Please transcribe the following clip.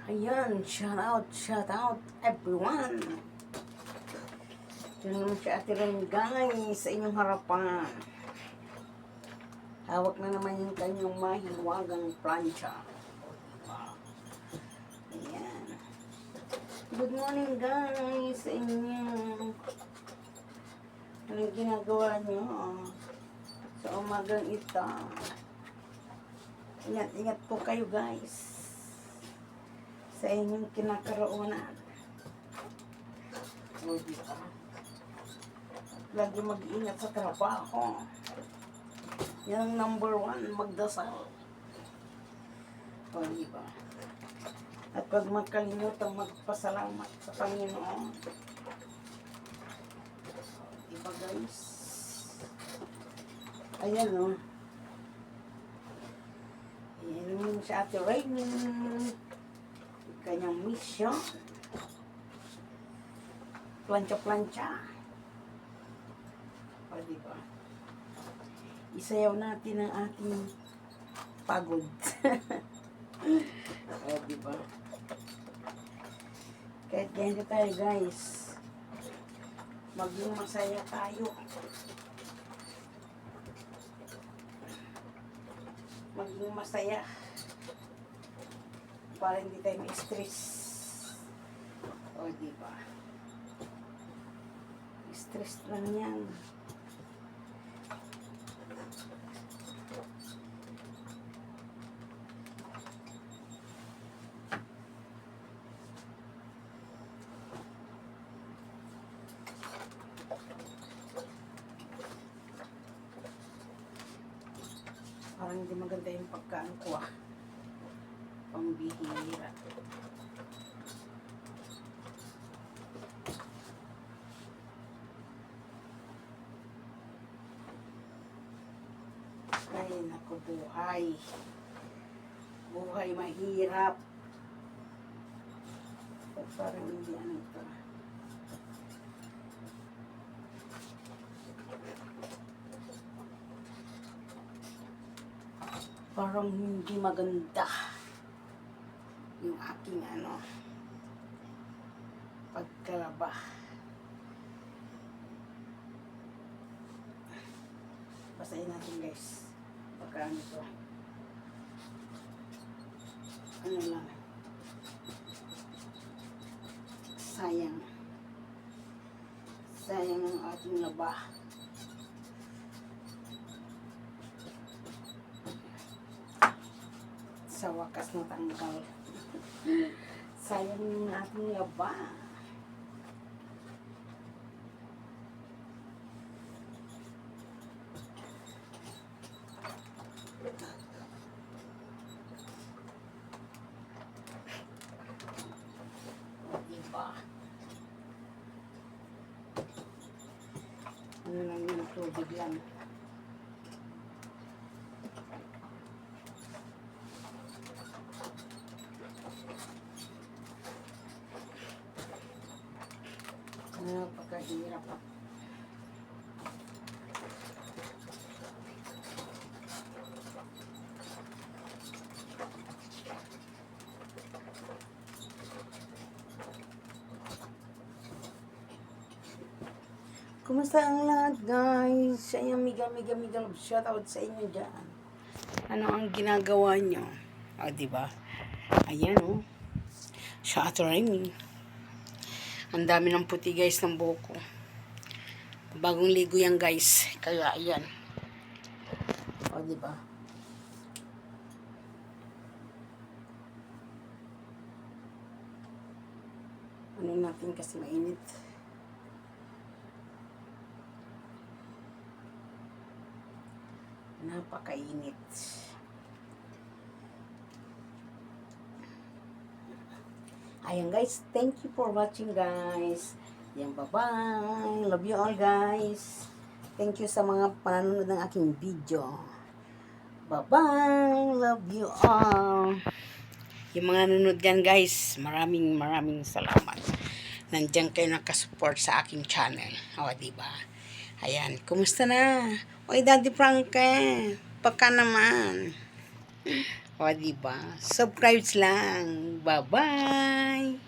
Ayan, shout out everyone. Ito naman si Ate Ren guys, sa inyong harapan. Hawak na naman yung kanyang mahiwagang plancha. Ayan. Good morning guys sa inyo. Anong ginagawa nyo sa umagang ito? Ingat po kayo guys sa inyong kinakaroonan. O, diba? Lagi mag-ingat sa trabaho. Yan ang number 1, magdasal. O, diba? At pag magkalimutan magpasalamat sa Panginoon. Diba guys? Ayan o. Ayan yung si Ate Rainy. Kanyang mission. Plancha-plancha. O, diba? Isayaw natin ang ating pagod. O, diba? Kahit ganyan tayo guys, maging masaya tayo. Maging masaya. Para hindi tayo ma-stress. O, diba? Stress lang yan. Parang hindi maganda yung pagkaan ko Pambihira. Ay, naku, buhay. Buhay mahirap. Parang hindi ano ito. Parang hindi maganda yung aking pagkalaba. Basahin natin guys. Baka ano to. Ano lang. Sayang. Sayang ang ating laba. Sa wakas natanggal. Sayang yung ating laba. Diba? Ano lang yung tubig lang. Napakahirap pa. Kumusta ang lahat guys? Ayan, miga shoutout sa inyo dyan. Ano ang ginagawa nyo? O, diba? Ayan o. Shoutout rin. Ang dami ng puti guys ng buhok ko. Bagong ligo yan guys. Kaya ayan. O, diba? Ano natin kasi mainit. Napakainit. Ayan guys, thank you for watching guys. Ayan, bye-bye. Love you all guys. Thank you sa mga panonood ng aking video. Bye-bye. Love you all. Yung mga nanonood dyan guys, maraming salamat. Nandiyan kayo nakasupport sa aking channel. O, diba? Ayan, kumusta na? Oy, Daddy Frank, baka naman. O, diba? Subscribe lang. Bye-bye!